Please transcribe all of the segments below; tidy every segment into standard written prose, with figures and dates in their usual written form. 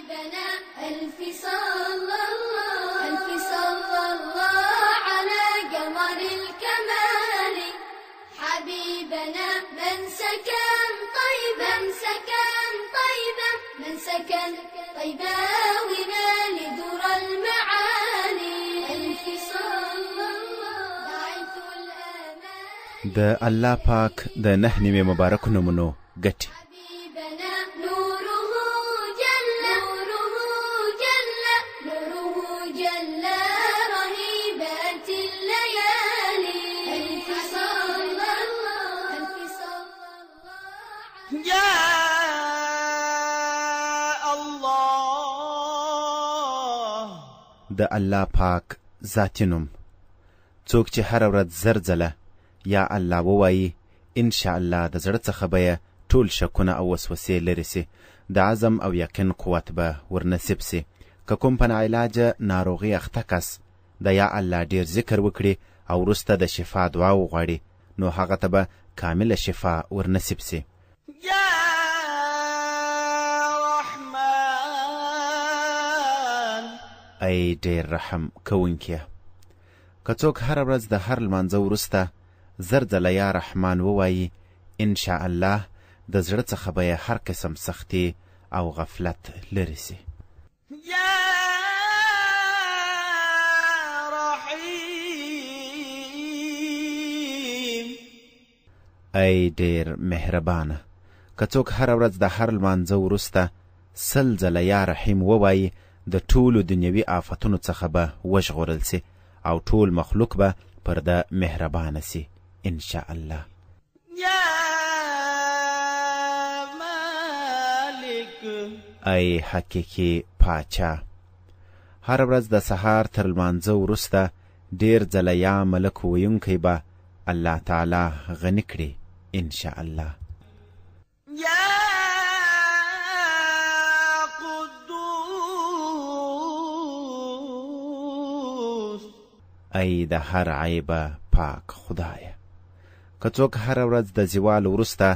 حبيبنا ألف صلى الله على قمر الكمال حبيبنا من سكن طيبا من سكن طيبا ونال در المعالي ألف صلى الله باعث الآمال د الله پاک د نه نیمه مبارک نومونو ګټي حبيبنا نوره جل رهيبات الليالي ألف صلى الله يا الله د الله پاک ذاتی نوم څوک چې هر ورځ زر ځله یا الله ووایي ان شاء الله د زړه څخه به ټول شکونه او وسوسې لرې سي د عزم او یقین قوت به ورنصیب سي که کوم په ناعلاجه ناروغي اخته کس د یا الله ډیر ذکر وکړي او وروسته د شفا دعا وغواړي نو هغه ته به کامله شفا ورنصیب سي يا رحمن ای ډیر رحم کوونکیه که څوک هر ورځ د هر لمانځه وروسته زر ځله یا رحمان ووایي ان شاء الله د زړه څخه به هر قسم سختي او غفلت لرې سي يا رحيم ای ډیر مهربانه که څوک هر ورځ د هر لمانځه وروسته سل ځله یا رحیم ووایي د ټولو دنیوي آفتونو څخه به وژغورل سي او ټول مخلوق به پر ده مهربانه سي ان شاء الله يا مالك ای حقیقي پاچا هر ورځ د سهار تر لمانځه وروسته ډیر ځله یا ملک ویونکی به الله تعالی غني کړي ان شاء الله يا قدوس ای د هر عیبه پاک خدایه که څوک هر ورځ د زوال وروسته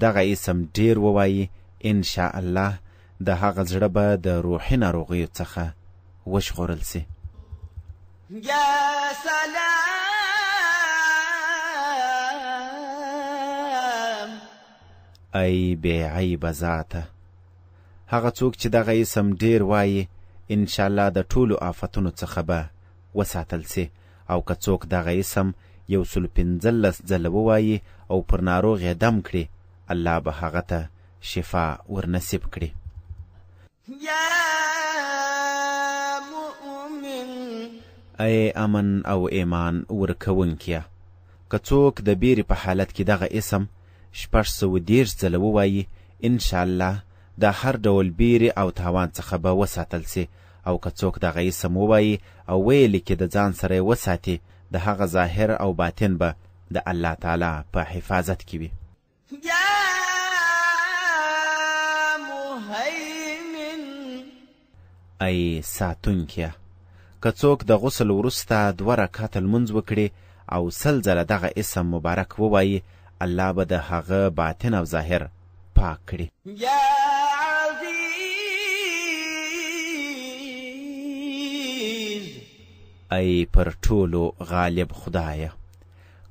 دغه اسم ډیر ووایي ان شاء الله د هغه زړه به د روحي ناروغیو څخه وژغورل سي يا سلام ای بی عیبه ذاته هغه څوک چې دغه اسم ډیر وایي ان شاء الله د ټولو آفتونو څخه به وساتل سي او که څوک دغه اسم 115 ځله ووایي او پر ناروغ یې دم کړي الله به هغه ته شفا ورنصیب کړي يا مؤمن ای امن او ایمان ورکوونکیه که څوک د بیرې په حالت کې دغه اسم 630 ځله ووایي ان شاء الله د هر ډول بیرې او تاوان څخه به وساتل سي او که څوک دغه اسم ووایي او ویلي کې د ځان سره یې وساتي د هغه ظاهر او باطن به د الله تعالی په حفاظت کې وي يا مهيمن ای ساتونکیه که څوک د غسل وروسته 2 رکعته لمونځ وکړي او 100 ځله دغه اسم مبارک ووایي الله به د هغه باطن او ظاهر پاک کړي يا عزيز ای پر ټولو غالب خدایه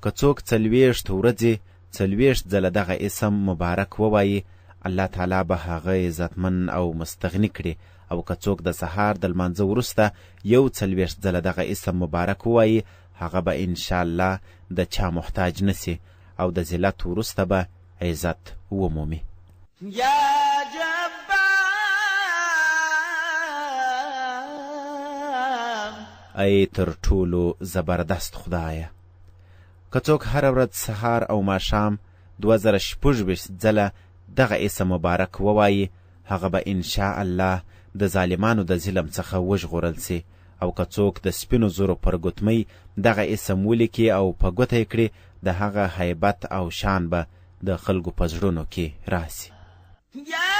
که څوک 40 ورځې 40 ځله دغه اسم مبارک ووایي الله تعالی به هغه عزتمن او مستغني کړي او که څوک د سهار د لمانځه وروسته 40 ځله دغه اسم مبارک ووایي هغه به ان شاء الله د چا محتاج نسی او د ذلت وروسته به عزت ومومي يا جبار ای تر ټولو زبردست خدایه که څوک هر ورځ سهار او ماښام 2016 ځله دغه اسم مبارک ووایي هغه به ان شاء الله د ظالمانو د ظلم څخه وژغورل سي او که څوک د سپینو زرو پر ګوتمۍ دغه اسم ولیکي او په ګوته یې کړي د هغه هیبت او شان به د خلکو په زړونو کې راسي يا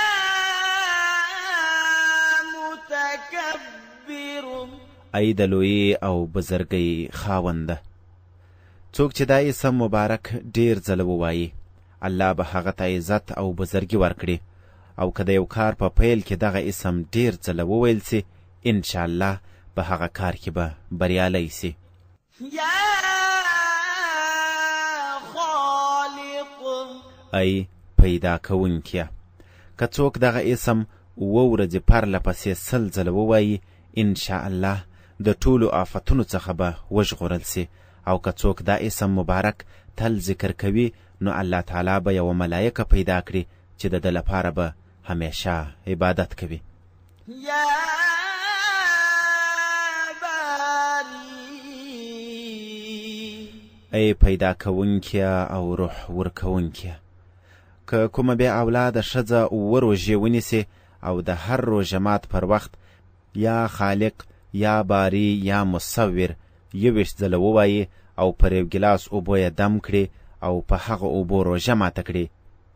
متكبر ای د لویي او بزرګۍ خاونده څوک چې دا اسم مبارک ډیر ځله ووایي الله به هغه ته عزت او بزرګي ورکړي او که د یو کار په پیل کې دغه اسم ډیر ځله وویل سي انشاءالله په هغه کار کې به بریالی سي. یا خالق ای پیدا کوونکیه. که څوک دغه اسم 7 ورځې پرله پسې 100 ځله ووایي انشاءالله د ټولو آفتونو څخه به وژغورل سي. او که څوک دا اسم مبارک تل ذکر کوي نو الله تعالی به یو ملائکه پیدا کړي چې د ده لپاره به همیشه عبادت کوي. یا باری ای پیدا کوونکیه او روح ورکوونکیه. که کومه بې اولاده ښځه 7 روژې ونیسي او د هر روژه مات پر وخت یا خالق یا باری یا مصور 21 ځله ووایي او پر یو ګیلاس اوبو یې دم کړي او په هغه اوبو روژه ماته کړي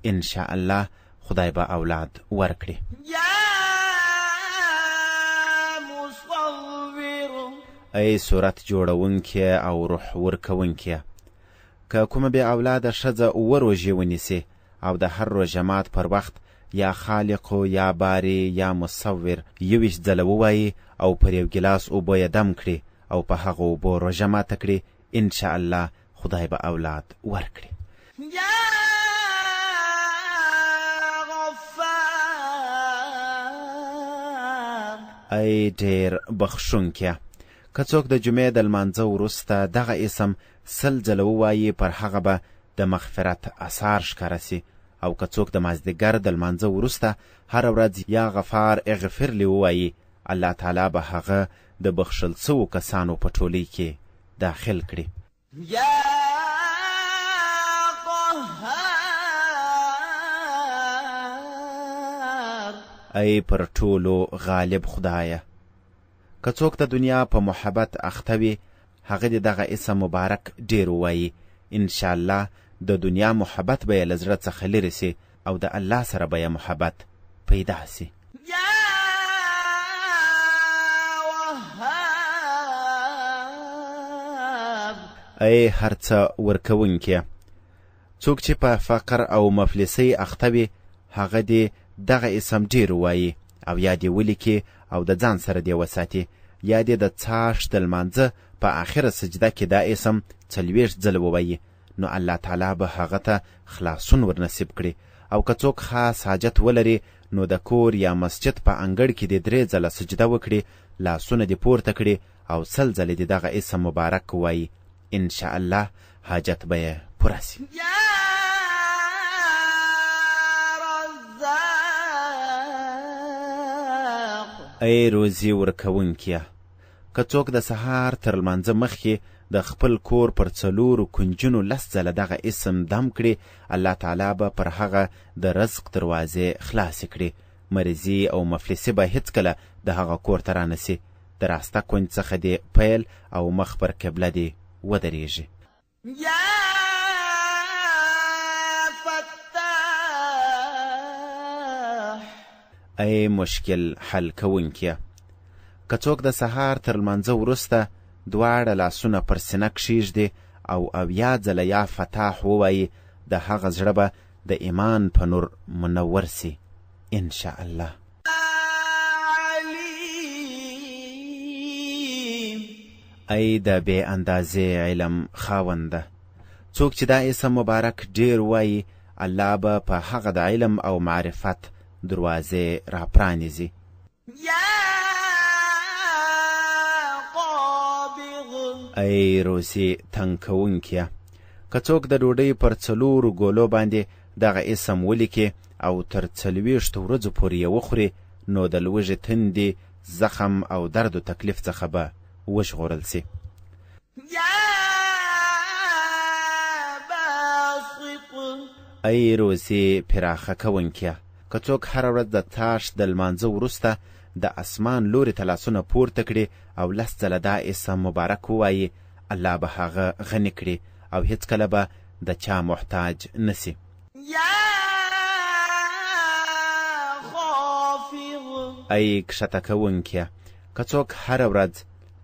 انشاءالله خدای به اولاد ورکړي. یا مصور ای صورت جوړونکیه او روح ورکوونکیه. که کومه بې اولاده ښځه 7 روژې ونیسي او د هر روژه مات پر وخت یا خالق یا باری یا مصور 21 ځله ووایي او پر یو ګیلاس اوبو یې دم کړي او په هغه اوبو روژه ماته کړي انشاءالله خدای به اولاد ورکړي. یا غفار ای ډیر بخښونکیه. که څوک د جمعې د لمانځه وروسته دغه اسم 100 ځله ووایي پر هغه به د مغفرت اثار ښکاره سي. او که څوک د مازدیګر د لمانځه وروسته هره ورځ یا غفار اغفر لی ووایي الله تعالی به هغه د بخښل سوو کسانو په ټولۍ کې داخل کړي. یا قهار ای پر ټولو غالب خدایه. که څوک د دنیا په محبت اخته وي هغه د دغه اسم مبارک ډیر ووایي انشاءالله د دنیا محبت به یې له زړه څخه لرې سي او د الله سره به یې محبت پیدا سي. یا وهاب ای هر څه ورکوونکیه. څوک چې په فقر او مفلسۍ اخته وي هغه دې دغه اسم ډیر ووایي او یا دې ولیکي او د ځان سره دې وساتي یا دې د څاښت د لمانځه په آخره سجده کې دا اسم 40 ځله ووایي نو الله تعالی به هغه ته خلاصون ورنصیب کړي. او که څوک خاص حاجت ولري نو د کور یا مسجد په انګړ کې دې 3 ځله سجده وکړي لاسونه دې پورته کړي او 100 ځله دې دغه اسم مبارک ووایي انشاءالله حاجت به یې پوره سي. یا رزاق ای روزي ورکوونکیه. که څوک د سهار تر لمانځه مخکې د خپل کور پر 4 کنجونو 10 ځله دغه اسم دم کړي الله تعالی به پر هغه د رزق دروازې خلاصې کړي. مریضي او مفلسي به هیڅکله د هغه کور ته رانسي. د راسته کنج څخه دې پیل او مخ پر قبله دې ودرېږي. یا فتاح ای مشکل حل کوونکیه. که څوک د سهار تر لمانځه وروسته دواړه لاسونه پر سینه کښیږدي او 7 ځله یا فتاح ووایي د هغه زړه به د ایمان په نور منور سي انشاءالله. علیم ای د بې اندازې علم خاونده. څوک چې دا اسم مبارک ډیر وایي الله به په هغه د علم او معرفت دروازې را پرانیزي. یا ای روزي تنګ کوونکیه. که څوک د ډوډۍ پر 4 ګولو باندې دغه اسم ولیکي او تر 40 ورځو پورې یې وخوري نو د لوږې تندې زخم او درد و تکلیف څخه به وژغورل سي. یا باسط ای روزي پراخه کوونکیه. که څوک هره ورځ د څاښت د لمانځه وروسته د اسمان لوري ته لاسونه پورته کړي او 10 ځله دا اسم مبارک ووایي الله به هغه غني کړي او هیڅکله به د چا محتاج نسی. یا خافض ای کښته کوونکیه. که څوک هره ورځ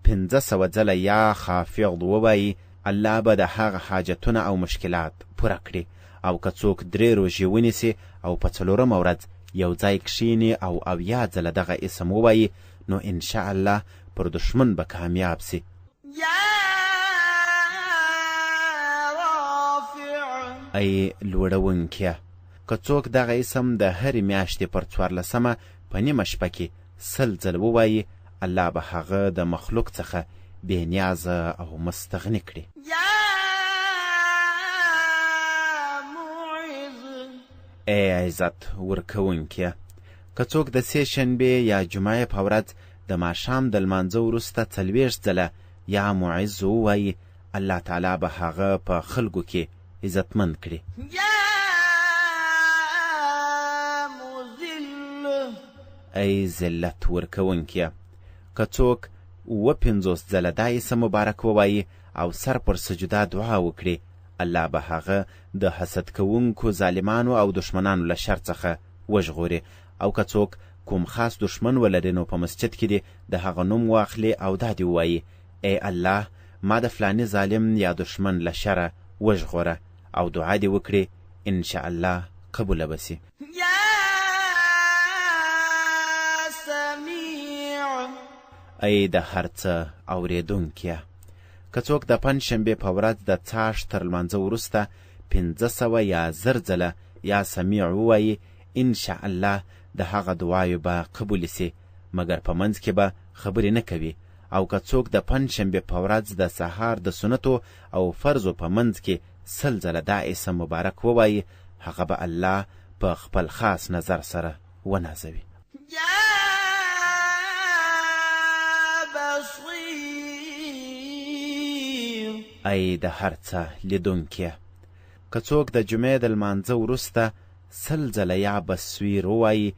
500 ځله یا خافض ووایي الله به د هغه حاجتونه او مشکلات پوره کړي. او که څوک 3 روژې ونیسي او په 4مه ورځ یو ځای کښیني او 80 ځله دغه اسم ووایي نو انشاء الله پر دشمن به کامیاب سي. يا رافع ای لوړونکیه، که څوک دغه اسم د هرې میاشتې پر 14مه په نیمه شپه کې 100 ځله ووایي، الله به هغه د مخلوق څخه بې نیازه او مستغني کړي. يا معز ای عزت ورکوونکیه، که څوک د سې شنبې یا جمعې په ورځ د ماښام د لمانځه وروسته 40 ځله یا معز ووایي، الله تعالی به هغه په خلکو کې عزتمند کړي. يا مذل ای ذلت ورکوونکیه، که څوک 50 ځله دا اسم مبارک ووایي او سر پر سجده دعا وکړي، الله به هغه د حسد کوونکو ظالمانو او دشمنانو له شر څخه وژغوري. او که څوک کوم خاص دشمن ولري نو په مسجد کې دې د هغه نوم واخلي او دا دې ووایي، ای الله ما د فلاني ظالم یا دشمن له شره وژغوره، او دعا دې وکړي، انشاء الله قبوله به سي. يا سميع ای د هر څه اورېدونکیه، که څوک د پنجشنبې په ورځ د څاښت تر لمانځه وروسته 500 یا 1000 ځله یا سمیع ووایي، انشاء الله د هغه دعایو به قبول سي، مګر په منځ کې به خبرې نه کوي. او که څوک د پنجشنبې په ورځ د سهار د سنتو او فرضو په منځ کې 100 ځله دا اسم مبارک ووایي، هغه به الله په خپل خاص نظر سره ونازوي. يا بصير ای د هر څه لیدونکیه، که څوک د جمعې د لمانځه وروسته 100 ځله یا بصیر ووایي،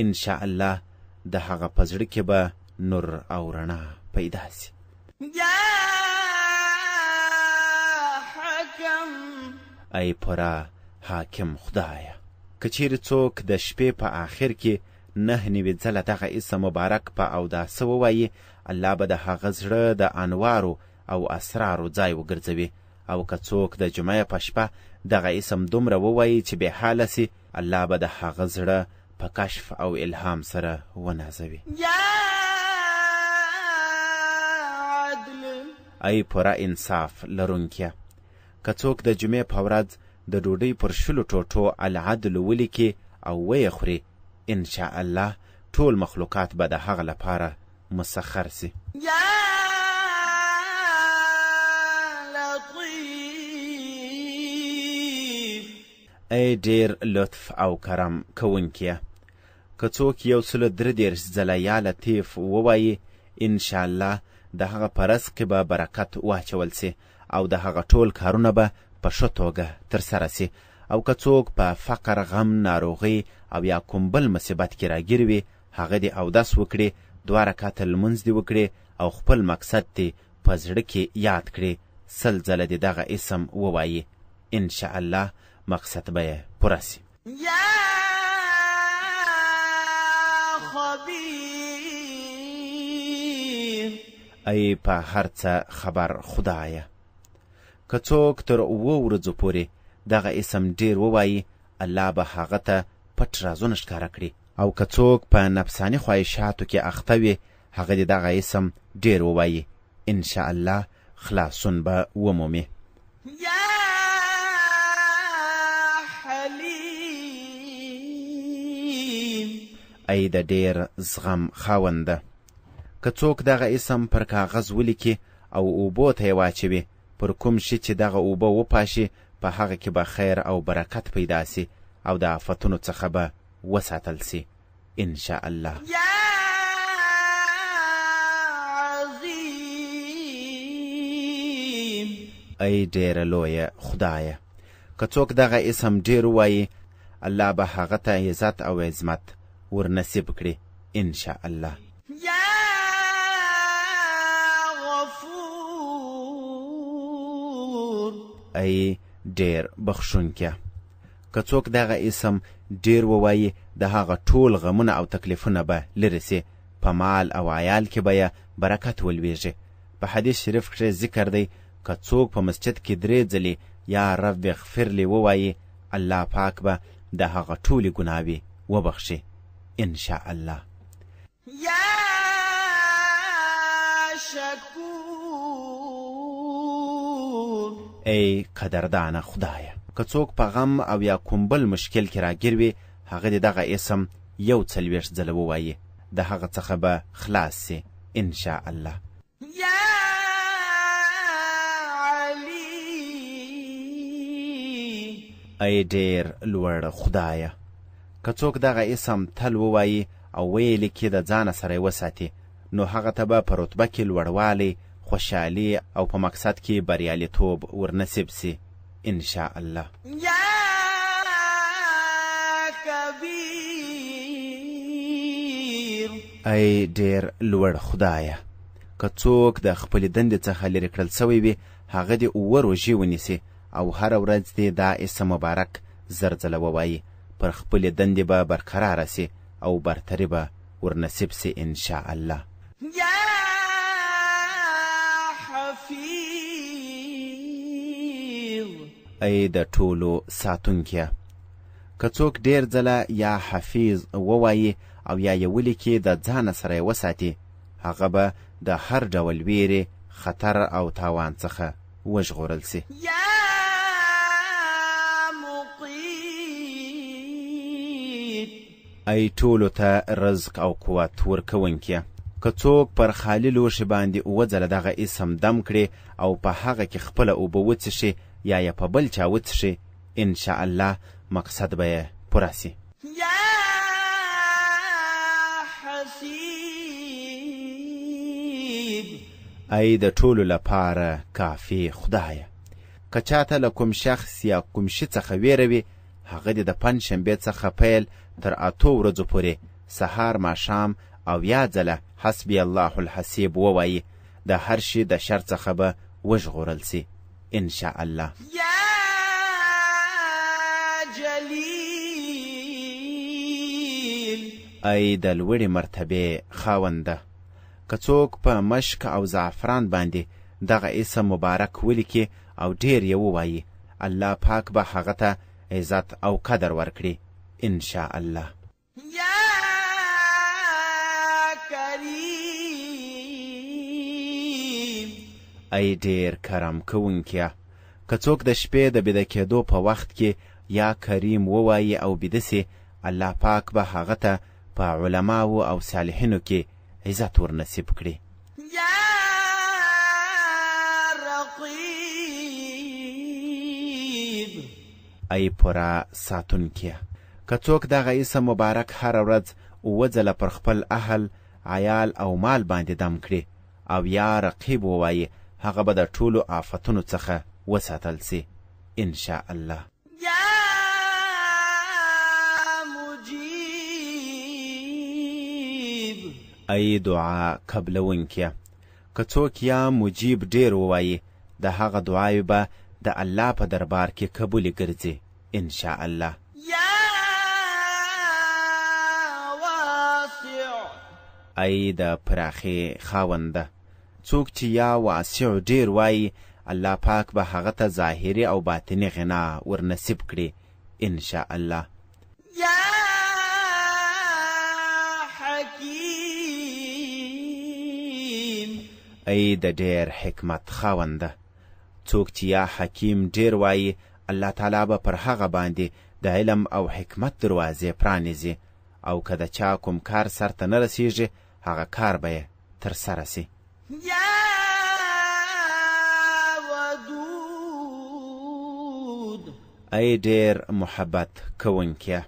انشاء الله د هغه په زړه کې به نور او رڼا پیدا سي. يا حكم ای پورا حاکم خدایه، که چیرې څوک د شپې په آخر کې 9 ځله دغه اسم مبارک په اوداسه ووایي، الله به د هغه زړه د انوارو او اسرارو ځای وګرځوي. او که څوک د جمعې په شپه دغه اسم دومره ووایي چې بې حاله سي، الله به د هغه زړه په کشف او الهام سره ونازوي. يا عدل ای پوره انصاف لرونکیه، که څوک د جمعې په ورځ د ډوډۍ پر 20 ټوټو العدل ولیکي او ویې خوري، انشاء الله ټول مخلوقات به د هغه لپاره مسخر سي. يا لطيف ای ډیر لطف او کرم کوونکیه، که څوک 133 ځله یا لطیف ووایي، انشاء الله د هغه په رزق کې به برکت واچول سي او د هغه ټول کارونه به په ښه توګه ترسره سي. او که څوک په فقر، غم، ناروغۍ او یا کوم بل مصیبت کې راګیر وي، هغه دې اودس وکړي، 2 رکعته لمونځ دې وکړي او خپل مقصد دې په زړه کې یاد کړي، 100 ځله دې دغه اسم ووایي، انشاء الله مقصد به یې پوره سي. يا خبير ای په هر څه خبر خدایه، که څوک تر 7 ورځو پورې دغه اسم ډیر ووایي، الله به هغه ته پټ رازونه ښکاره کړي. او که څوک په نفساني خواهشاتو کې اخته وي، هغه دې دغه اسم ډیر ووایي، انشاء الله خلاصون به ومومي. يا حليم ای د ډیر زغم خاونده، که څوک دغه اسم پر کاغذ ولیکي او اوبو ته یې واچوي، پر کوم شي چې دغه اوبه وپاشي، په هغه کې به خیر او برکت پیدا سي او د آفتونو څخه به وساتل سي، انشاء الله. يا عظيم ای ډیره لویه خدایه، که څوک دغه اسم ډیر ووایي، الله به هغه ته عزت او عظمت ورنصیب کړي، انشاء الله. يا غفور ای ډیر بخښونکیه، که څوک دغه اسم ډیر ووایي، د هغه ټول غمونه او تکلیفونه به لرې سي، په مال او عیال کې به یې برکت ولویږي. په حدیث شریف کښې ذکر دی، که څوک په مسجد کې 3 ځلې یا رب اغفر لی ووایي، الله پاک به د هغه ټولې ګناوې وبخشي ان شاء الله. یا شکور ای قدردانه خدایه، که څوک په غم او یا کوم بل مشکل کې راګیر وي، هغه د دغه اسم 41 ځله ووایي، د هغه څخه به خلاص سي ان شاء الله. یا علی ای ډېر لوړ خدایه، که څوک دغه اسم تل ووایي او ویلي کې د ځانه سره یې وساتي، نو هغه ته به په رتبه کې لوړوالی، خوشحالي او په مقصد کې بریالیتوب ورنصیب سي ان شاء الله. یا کبیر ای ډېر لوړ خدایه، که څوک د خپلې دندې څخه لرې کړل سوی وي، هغه دې 7 روژې ونیسي او هره ورځ دې دا اسم مبارک 10 ځله ووایي، پر خپلې دندې به برقراره سي او برتري به ورنصیب سي ان شاء الله. یا حفیظ ای د ټولو ساتونکیه، که څوک ډېر ځله یا حفیظ ووایي او یا یې ولیکي د ځانه سره یې وساتي، هغه به د هر ډول ویرې، خطر او تاوان څخه وژغورل سي. یا مقیت ای ټولو ته رزق او قوت ورکوونکیه، که څوک پر خالی لوښي باندې 7 ځله دغه اسم دم کړي او په هغه کې خپله اوبه وڅښي یا یې په بل چا وڅښي، ان شاء الله مقصد به یې پوره سي. یا حسیب ای د ټولو لپاره کافی خدایه، که چاته له کوم شخص یا کوم شي څخه ویره وي، هغه دې د پنجشنبې څخه پیل تر 8 ورځو پورې سهار ماښام او یا ځله حسبي الله الحسیب ووایي، د هر شي د شر څخه به وژغورل سي ان شاء الله. یا جلیل ای د لوړې مرتبې خاونده، که څوک په مشک او زعفران باندې دغه اسم مبارک ولیکي او ډېر یې ووایي، الله پاک به هغه ته عزت او قدر ورکړي ان شاء الله. یا کریم ای ډېر کرم کوونکیه، که څوک د شپې د بیده کېدو په وخت کې یا کریم ووایي او بیده سي، الله پاک به هغه ته په علماو او صالحینو کې عزت ورنصیب کړي. یا رقیب ای پوره ساتونکیه، که څوک دغه اسم مبارک هره ورځ 7 ځله پر خپل اهل، عیال او مال باندې دم کړي او یا رقیب ووایي، هغه به د ټولو آفتونو څخه وساتل سي ان شاء الله. یا مجیب ای دعا قبلونکیه، که څوک یا مجیب ډېر ووایي، د هغه دعای به د الله په دربار کې قبولې ګرځي ان شاء الله. یا واسع ای د پراخې خاونده، څوک چې یا واسع ډېر وایي، الله پاک به هغه ته ظاهري او باطني غنا ورنصیب کړي ان شاء الله. یا حکیم ای د ډېر حکمت خاونده، څوک چې یا حکیم ډېر وایي، الله تعالی به پر هغه باندې د علم او حکمت دروازې پرانیزي، او که د چا کوم کار سرته نه رسیږي، هغه کار به یې ترسره سي. یا ودود ای ډېر محبت کوونکیه،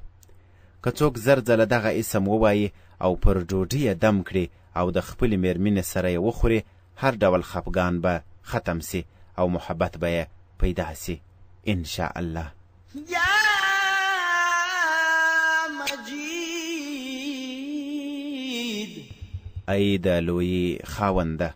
که څوک 10 ځله دغه اسم ووایي او پر ډوډۍ یې دم کړي او د خپلې مېرمنې سره یې وخوري، هر ډول خفګان به ختم سي او محبت به یې پیدا سي ان شاء الله. یا مجید ای د لوی خاونده،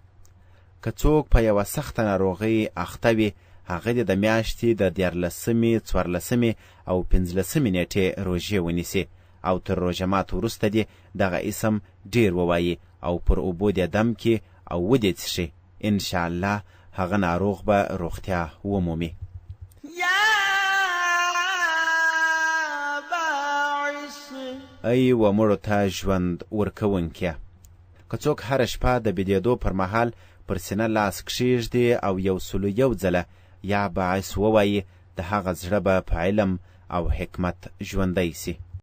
که څوک په یوه سخته ناروغۍ اخته وي، هغه دې د میاشتې د 14مې، 14مې او 15مې نیټې روژې ونیسي او تر روژه مات وروسته دې دغه اسم ډېر ووایي او پر اوبو دې دم کې او ودې څښي، ان شاء الله هغه ناروغ به روغتیا ومومي. یا باعث ای و مړو ته ژوند ورکوونکیه. که څوک هره شپه د بېدېدو پر مهال پر سینه لاس کښېږدي او 101 ځله یا باعث ووایي، د هغه زړه به په علم او حکمت ژوندی سي.